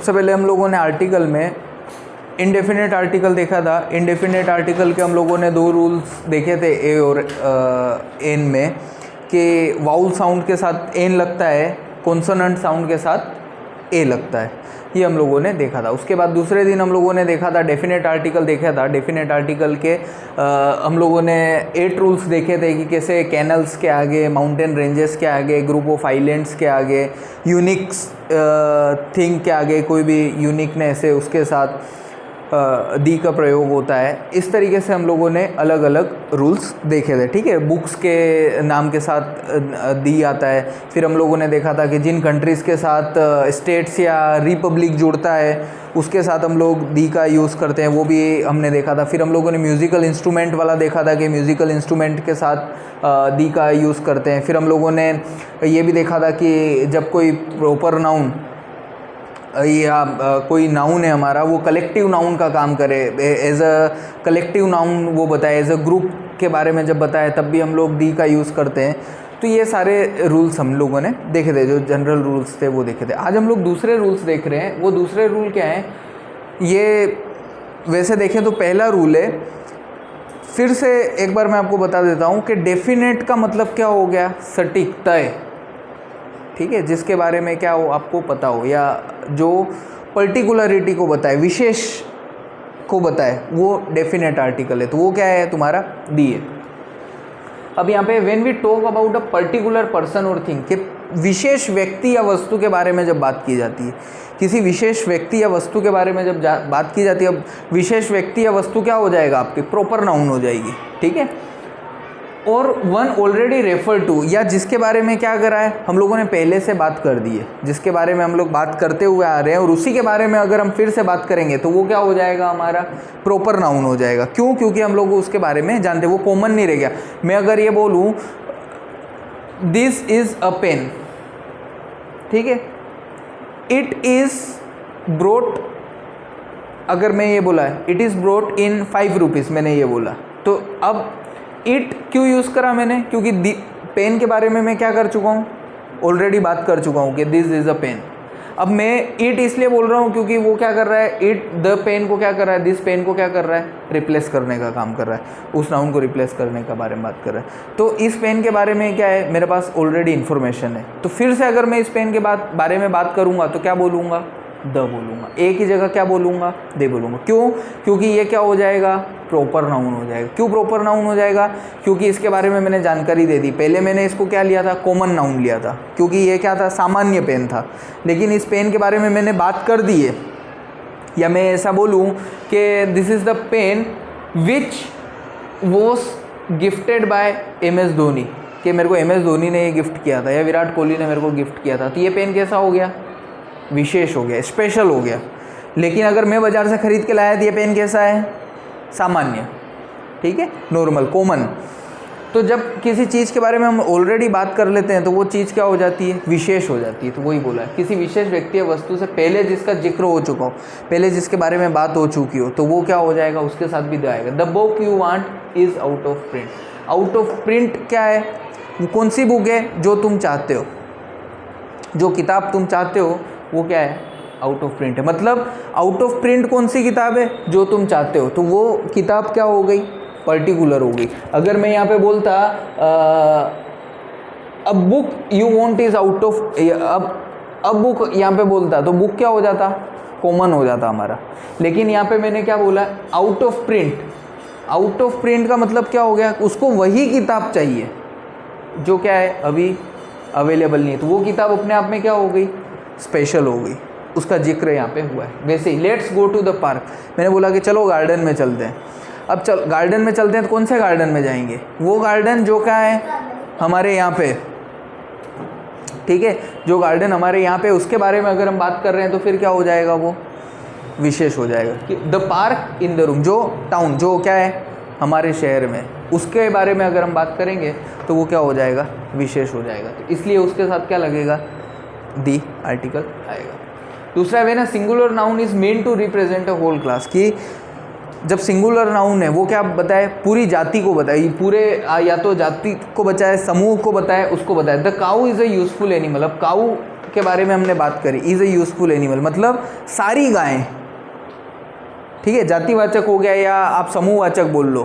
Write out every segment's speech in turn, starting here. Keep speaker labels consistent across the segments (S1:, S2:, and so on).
S1: सबसे पहले हम लोगों ने आर्टिकल में इंडेफिनेट आर्टिकल देखा था। इंडेफिनेट आर्टिकल के हम लोगों ने दो रूल्स देखे थे ए और एन में, कि वाउल साउंड के साथ एन लगता है, कॉन्सोनेंट साउंड के साथ ए लगता है, ये हम लोगों ने देखा था। उसके बाद दूसरे दिन हम लोगों ने देखा था डेफिनेट आर्टिकल देखा था। डेफिनेट आर्टिकल के हम लोगों ने 8 रूल्स देखे थे कि कैसे कैनल्स के आगे, माउंटेन रेंजेस के आगे, ग्रुप ऑफ आइलैंड्स के आगे, यूनिक्स थिंग के आगे कोई भी यूनिकनेस है उसके साथ दी का प्रयोग होता है। इस तरीके से हम लोगों ने अलग अलग रूल्स देखे थे, ठीक है। बुक्स के नाम के साथ दी आता है। फिर हम लोगों ने देखा था कि जिन कंट्रीज़ के साथ स्टेट्स या रिपब्लिक जुड़ता है उसके साथ हम लोग दी का यूज़ करते हैं, वो भी हमने देखा था। फिर हम लोगों ने म्यूज़िकल इंस्ट्रूमेंट वाला देखा था कि म्यूज़िकल इंस्ट्रूमेंट के साथ दी का यूज़ करते हैं। फिर हम लोगों ने ये भी देखा था कि जब कोई प्रॉपर नाउन या कोई नाउन है हमारा, वो कलेक्टिव नाउन का काम करे, एज अ कलेक्टिव नाउन वो बताए, एज अ ग्रुप के बारे में जब बताए तब भी हम लोग दी का यूज़ करते हैं। तो ये सारे रूल्स हम लोगों ने देखे थे, जो जनरल रूल्स थे वो देखे थे। आज हम लोग दूसरे रूल्स देख रहे हैं। वो दूसरे रूल क्या हैं, ये वैसे देखें तो पहला रूल है, फिर से एक बार मैं आपको बता देता हूँ कि डेफिनेट का मतलब क्या हो गया, सटीक, तय, ठीक है, जिसके बारे में क्या हो आपको पता हो, या जो पर्टिकुलरिटी को बताए, विशेष को बताए, वो डेफिनेट आर्टिकल है। तो वो क्या है, तुम्हारा दी है। अब यहाँ पे when we talk about a particular person और थिंग, कि विशेष व्यक्ति या वस्तु के बारे में जब बात की जाती है, किसी विशेष व्यक्ति या वस्तु के बारे में जब बात की जाती है, अब विशेष व्यक्ति या वस्तु क्या हो जाएगा, आपकी प्रॉपर नाउन हो जाएगी, ठीक है। और वन ऑलरेडी रेफर टू, या जिसके बारे में क्या करा है, हम लोगों ने पहले से बात कर दी है, जिसके बारे में हम लोग बात करते हुए आ रहे हैं, और उसी के बारे में अगर हम फिर से बात करेंगे तो वो क्या हो जाएगा, हमारा प्रॉपर नाउन हो जाएगा। क्यों? क्योंकि हम लोग उसके बारे में जानते, वो कॉमन नहीं रह गया। मैं अगर ये बोलूँ दिस इज़ अ पेन, ठीक है, इट इज़ ब्रोट, अगर मैं ये बोला है it is brought in 5 rupees, मैंने ये बोला, तो अब इट क्यों यूज़ करा मैंने, क्योंकि पेन के बारे में मैं क्या कर चुका हूँ, ऑलरेडी बात कर चुका हूँ कि दिस इज़ अ पेन। अब मैं इट इसलिए बोल रहा हूँ क्योंकि वो क्या कर रहा है, इट द पेन को क्या कर रहा है, दिस पेन को क्या कर रहा है, रिप्लेस करने का काम कर रहा है, उस नाउन को रिप्लेस करने का बारे में बात कर रहा है। तो इस पेन के बारे में क्या है, मेरे पास ऑलरेडी इन्फॉर्मेशन है। तो फिर से अगर मैं इस पेन के बारे में बात करूँगा तो क्या बोलूँगा, द बोलूँगा। ए की जगह क्या बोलूँगा, दे बोलूँगा। क्यों? क्योंकि ये क्या हो जाएगा, प्रॉपर नाउन हो जाएगा। क्यों प्रॉपर नाउन हो जाएगा? क्योंकि इसके बारे में मैंने जानकारी दे दी। पहले मैंने इसको क्या लिया था, कॉमन नाउन लिया था, क्योंकि ये क्या था, सामान्य पेन था। लेकिन इस पेन के बारे में मैंने बात कर दी है, या मैं ऐसा बोलूँ कि this is the pen which was gifted by MS Dhoni, कि मेरे को MS धोनी ने ये गिफ्ट किया था, या विराट कोहली ने मेरे को गिफ्ट किया था। तो ये पेन कैसा हो गया, विशेष हो गया, स्पेशल हो गया। लेकिन अगर मैं बाज़ार से ख़रीद के लाया तो ये पेन कैसा है, सामान्य, ठीक है, नॉर्मल, कॉमन। तो जब किसी चीज़ के बारे में हम ऑलरेडी बात कर लेते हैं तो वो चीज़ क्या हो जाती है, विशेष हो जाती है। तो वही बोला है, किसी विशेष व्यक्ति या वस्तु से पहले जिसका जिक्र हो चुका हो, पहले जिसके बारे में बात हो चुकी हो, तो वो क्या हो जाएगा, उसके साथ भी आएगा। The book you want is out of print. Out of print क्या है, वो कौन सी बुक है, जो तुम चाहते हो, जो किताब तुम चाहते हो वो क्या है, आउट ऑफ प्रिंट है। मतलब आउट ऑफ प्रिंट कौन सी किताब है, जो तुम चाहते हो, तो वो किताब क्या हो गई, पर्टिकुलर हो गई। अगर मैं यहाँ पे बोलता अब book you want is out of, अब बुक यहाँ पे बोलता तो बुक क्या हो जाता, कॉमन हो जाता हमारा। लेकिन यहाँ पे मैंने क्या बोला, out of print. Out of print का मतलब क्या हो गया, उसको वही किताब चाहिए जो क्या है, अभी अवेलेबल नहीं है। तो वो किताब अपने आप में क्या हो गई, स्पेशल हो गई, उसका जिक्र यहाँ पे हुआ है। वैसे ही let's go to the park, मैंने बोला कि चलो गार्डन में चलते हैं। अब गार्डन में चलते हैं तो कौन से गार्डन में जाएंगे, वो गार्डन जो क्या है हमारे यहाँ पे, ठीक है, जो गार्डन हमारे यहाँ पे, उसके बारे में अगर हम बात कर रहे हैं तो फिर क्या हो जाएगा, वो विशेष हो जाएगा। कि the park in the room, जो टाउन, जो क्या है हमारे शहर में, उसके बारे में अगर हम बात करेंगे तो वो क्या हो जाएगा, विशेष हो जाएगा। तो इसलिए उसके साथ क्या लगेगा, दी आर्टिकल आएगा। दूसरा है ना, singular noun is made to represent a whole class, कि जब सिंगुलर नाउन है वो क्या बताए, पूरी जाति को बताए, पूरे या तो जाति को बचाए, समूह को बताए, उसको बताए। The cow is a useful animal. अब काऊ के बारे में हमने बात करी, इज़ अ यूजफुल एनिमल मतलब सारी गायें, ठीक है, जातिवाचक हो गया या आप समूहवाचक बोल लो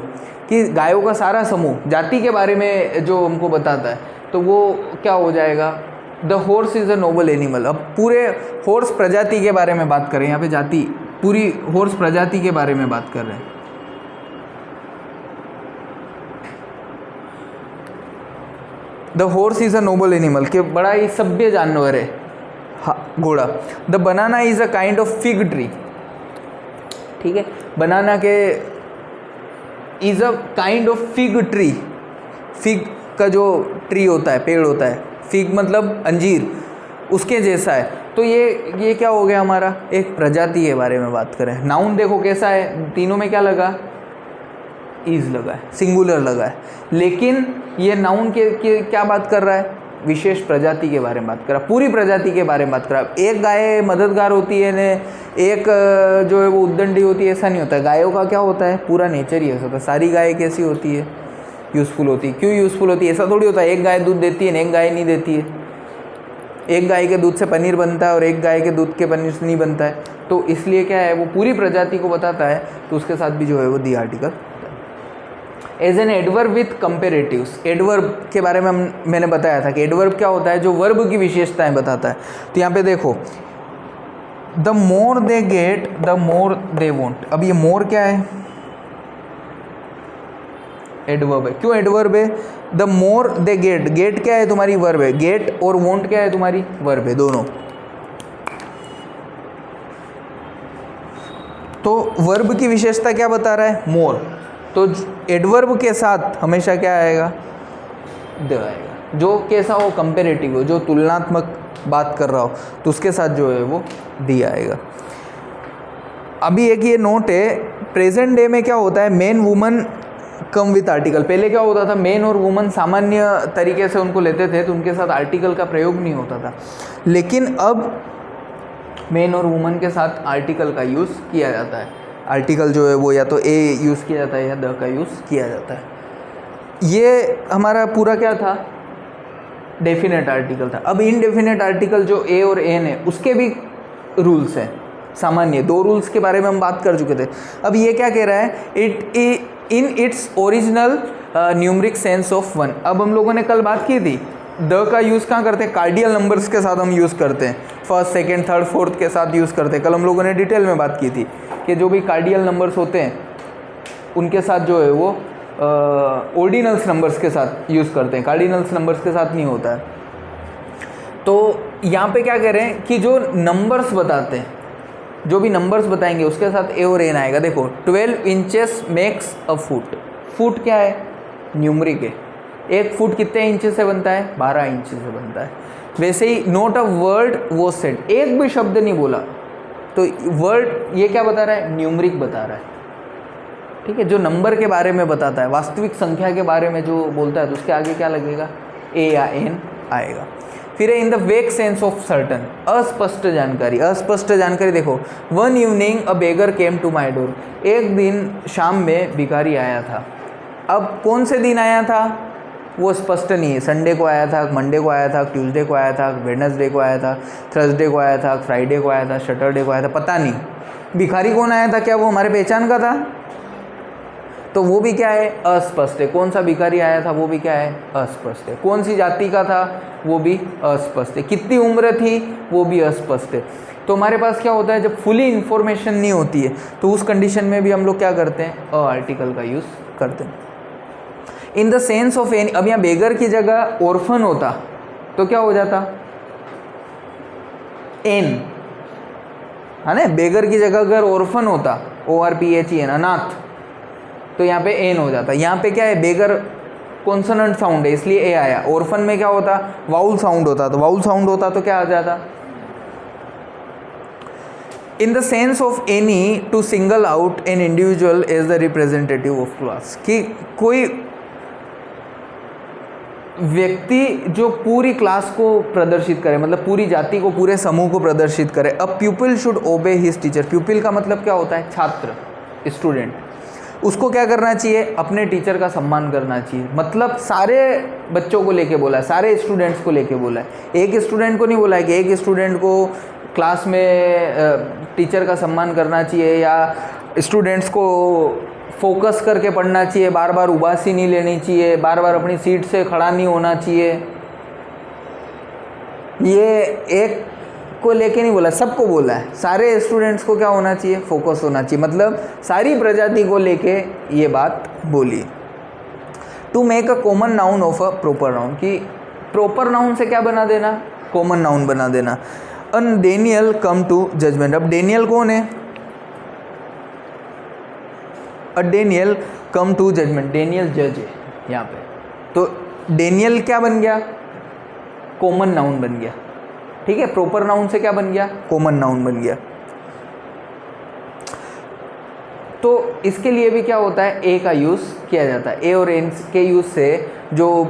S1: कि गायों का सारा समूह जाति के बारे में जो हमको बताता है, तो वो क्या हो जाएगा, the horse is a Nobel animal. अब पूरे हॉर्स प्रजाति के बारे में बात करें, यहाँ पे जाति, पूरी हॉर्स प्रजाति के बारे में बात कर रहे हैं। The horse is a Nobel animal के बड़ा ही सभ्य जानवर है, हाँ, घोड़ा। The banana is a kind of fig tree, ठीक है, बनाना के is a kind of fig tree, fig का जो ट्री होता है, पेड़ होता है, फिग मतलब अंजीर, उसके जैसा है। तो ये क्या हो गया हमारा, एक प्रजाति के बारे में बात करें। नाउन देखो कैसा है, तीनों में क्या लगा, इज लगा है, सिंगुलर लगा है, लेकिन ये नाउन के क्या बात कर रहा है, विशेष प्रजाति के बारे में बात कर रहा है, पूरी प्रजाति के बारे में बात कर रहा है। एक गाय मददगार होती है ने, एक जो है वो उद्दंडी होती है, ऐसा नहीं होता है। गायों का क्या होता है, पूरा नेचर ही ऐसा होता है। सारी गाय कैसी होती है, यूज़फुल होती है। क्यों यूज़फुल होती है, ऐसा थोड़ी होता है एक गाय दूध देती है ना एक गाय नहीं देती है। एक गाय के दूध से पनीर बनता है और एक गाय के दूध के पनीर से नहीं बनता है। तो इसलिए क्या है, वो पूरी प्रजाति को बताता है, तो उसके साथ भी जो है वो the article. As an adverb with comparatives, adverb के बारे में मैंने बताया था कि एडवर्ब क्या होता है, जो वर्ब की विशेषताएं बताता है। तो यहाँ पे देखो, the more they get the more they won't. अब ये मोर क्या है, एडवर्ब है। क्यों एडवर्ब है, the more they get, get क्या है तुम्हारी, वर्ब है, गेट, और वोंट क्या है तुम्हारी, वर्ब है, दोनों। तो वर्ब की विशेषता क्या बता रहा है, मोर। तो एडवर्ब के साथ हमेशा क्या आएगा, द आएगा। जो कैसा हो, कंपेरेटिव हो, जो तुलनात्मक बात कर रहा हो, तो उसके साथ जो है वो दी आएगा। अभी एक ये नोट है, प्रेजेंट डे में क्या होता है, man woman come with article. पहले क्या होता था, मैन और वुमन सामान्य तरीके से उनको लेते थे, तो उनके साथ आर्टिकल का प्रयोग नहीं होता था। लेकिन अब मैन और वुमन के साथ आर्टिकल का यूज़ किया जाता है। आर्टिकल जो है वो या तो ए यूज़ किया जाता है या द का यूज़ किया जाता है। ये हमारा पूरा क्या था, डेफिनेट आर्टिकल था। अब इनडेफिनेट आर्टिकल जो ए और एन है, उसके भी रूल्स हैं सामान्य। दो रूल्स के बारे में हम बात कर चुके थे। अब ये क्या कह रहा है, it in its original numeric sense of 1। अब हम लोगों ने कल बात की थी, द का यूज़ कहाँ करते हैं, कार्डियल नंबर्स के साथ हम यूज़ करते हैं, फर्स्ट सेकंड थर्ड फोर्थ के साथ यूज़ करते हैं। कल हम लोगों ने डिटेल में बात की थी कि जो भी कार्डियल नंबर्स होते हैं उनके साथ जो है वो ऑर्डिनल्स नंबर्स के साथ यूज़ करते हैं, कार्डिनल्स नंबर्स के साथ नहीं होता है। तो यहाँ पे क्या कह रहे हैं कि जो नंबर्स बताते हैं, जो भी नंबर्स बताएंगे उसके साथ ए और एन आएगा। देखो 12 inches makes a foot. Foot क्या है, न्यूमरिक है। एक फुट कितने इंचेस से बनता है, 12 इंचेस से बनता है। वैसे ही नोट अ वर्ड वो सेड, एक भी शब्द नहीं बोला, तो वर्ड ये क्या बता रहा है, न्यूमरिक बता रहा है, ठीक है। जो नंबर के बारे में बताता है, वास्तविक संख्या के बारे में जो बोलता है, तो उसके आगे क्या लगेगा, ए या एन आएगा। फिर in the vague sense of certain, अस्पष्ट जानकारी। अस्पष्ट जानकारी देखो, one evening a beggar came to my door. एक दिन शाम में भिखारी आया था। अब कौन से दिन आया था वो स्पष्ट नहीं है, संडे को आया था, मंडे को आया था, ट्यूसडे को आया था, वेडनेसडे को आया था, थर्सडे को आया था, फ्राइडे को आया था, सैटरडे को आया था, पता नहीं। भिखारी कौन आया था, क्या वो हमारे पहचान का था, तो वो भी क्या है, अस्पष्ट है। कौन सा भिखारी आया था वो भी क्या है, अस्पष्ट है। कौन सी जाति का था वो भी अस्पष्ट है। कितनी उम्र थी वो भी अस्पष्ट है। तो हमारे पास क्या होता है, जब फुली इन्फॉर्मेशन नहीं होती है तो उस कंडीशन में भी हम लोग क्या करते हैं, अ आर्टिकल का यूज़ करते हैं। इन द सेंस ऑफ एनी, अब यहाँ बेगर की जगह ऑर्फन होता तो क्या हो जाता, एन, है ना। बेगर की जगह अगर ऑर्फन होता, ORPHEN, अनाथ, तो यहाँ पे एन हो जाता। यहाँ पे क्या है, बेगर कॉन्सोनेंट साउंड है इसलिए ए आया। ऑर्फन में क्या होता, वाउल साउंड होता, तो वाउल साउंड होता तो क्या आ जाता, in the sense of any to single out an individual as the representative of class, कि कोई व्यक्ति जो पूरी क्लास को प्रदर्शित करे, मतलब पूरी जाति को, पूरे समूह को प्रदर्शित करे। A pupil should obey his teacher. Pupil का मतलब क्या होता है, छात्र, स्टूडेंट। उसको क्या करना चाहिए, अपने टीचर का सम्मान करना चाहिए। मतलब सारे बच्चों को लेके बोला है, सारे स्टूडेंट्स को लेके बोला है, एक स्टूडेंट को नहीं बोला है कि एक स्टूडेंट को क्लास में टीचर का सम्मान करना चाहिए या स्टूडेंट्स को फोकस करके पढ़ना चाहिए, बार बार उबासी नहीं लेनी चाहिए, बार बार अपनी सीट से खड़ा नहीं होना चाहिए। ये एक को लेके नहीं बोला, सबको बोला है, सारे स्टूडेंट्स को क्या होना चाहिए, फोकस होना चाहिए। मतलब सारी प्रजाति को लेके ये बात बोली। To make a common noun of a proper noun, कि प्रॉपर नाउन से क्या बना देना, कॉमन नाउन बना देना। An Daniel come to judgement. अब डेनियल कौन है, a Daniel come to judgement, Daniel जज है यहाँ पे। तो डेनियल क्या बन गया, कॉमन नाउन बन गया, ठीक है। प्रॉपर नाउन से क्या बन गया, कॉमन नाउन बन गया। तो इसके लिए भी क्या होता है, ए का यूज़ किया जाता है। ए और एन के यूज़ से जो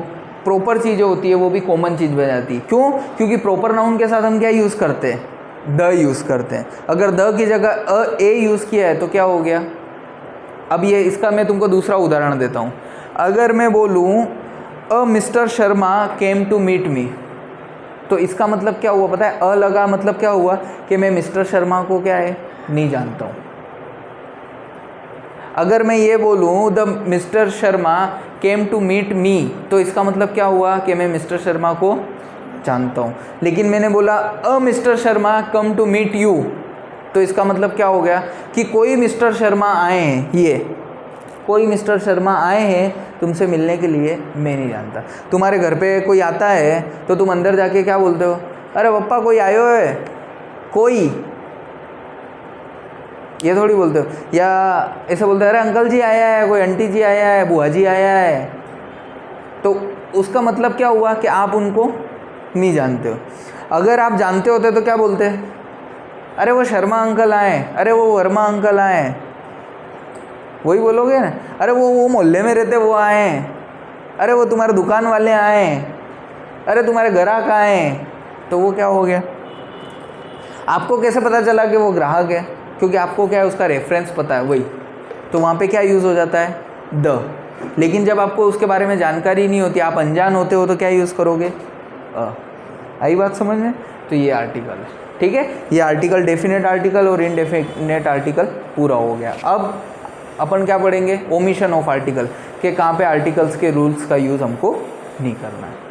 S1: प्रॉपर चीज़ें होती है वो भी कॉमन चीज़ बन जाती है। क्यों, क्योंकि प्रॉपर नाउन के साथ हम क्या यूज़ करते हैं, द यूज़ करते हैं। अगर द की जगह अ ए यूज़ किया है तो क्या हो गया। अब ये इसका मैं तुमको दूसरा उदाहरण देता हूँ। अगर मैं बोलूँ a Mister Sharma came to meet me, तो इसका मतलब क्या हुआ पता है, अ लगा मतलब क्या हुआ कि मैं मिस्टर शर्मा को क्या है, नहीं जानता हूँ। अगर मैं ये बोलूँ the mister Sharma came to meet me, तो इसका मतलब क्या हुआ कि मैं मिस्टर शर्मा को जानता हूँ। लेकिन मैंने बोला a Mister Sharma come to meet you, तो इसका मतलब क्या हो गया कि कोई मिस्टर शर्मा आए हैं, ये कोई मिस्टर शर्मा आए हैं तुमसे मिलने के लिए, मैं नहीं जानता। तुम्हारे घर पे कोई आता है तो तुम अंदर जाके क्या बोलते हो, अरे पप्पा कोई आयो है, कोई, ये थोड़ी बोलते हो। या ऐसे बोलते हैं अरे अंकल जी आया है, कोई आंटी जी आया है, बुआ जी आया है। तो उसका मतलब क्या हुआ कि आप उनको नहीं जानते हो। अगर आप जानते होते तो क्या बोलते हैं, अरे वो शर्मा अंकल आए, अरे वो वर्मा अंकल आए, वही बोलोगे ना। अरे वो मोहल्ले में रहते वो आए हैं, अरे वो तुम्हारे दुकान वाले आए हैं, अरे तुम्हारे ग्राहक आए हैं। तो वो क्या हो गया, आपको कैसे पता चला कि वो ग्राहक है, क्योंकि आपको क्या है उसका रेफरेंस पता है वही। तो वहाँ पे क्या यूज़ हो जाता है, द। लेकिन जब आपको उसके बारे में जानकारी नहीं होती, आप अनजान होते हो, तो क्या यूज़ करोगे, अ। आई बात समझ में। तो ये आर्टिकल है, ठीक है। ये आर्टिकल डेफिनेट आर्टिकल और इनडेफिनेट आर्टिकल पूरा हो गया। अब अपन क्या पढ़ेंगे, ओमिशन ऑफ आर्टिकल, कि कहाँ पे आर्टिकल्स के रूल्स का यूज़ हमको नहीं करना है।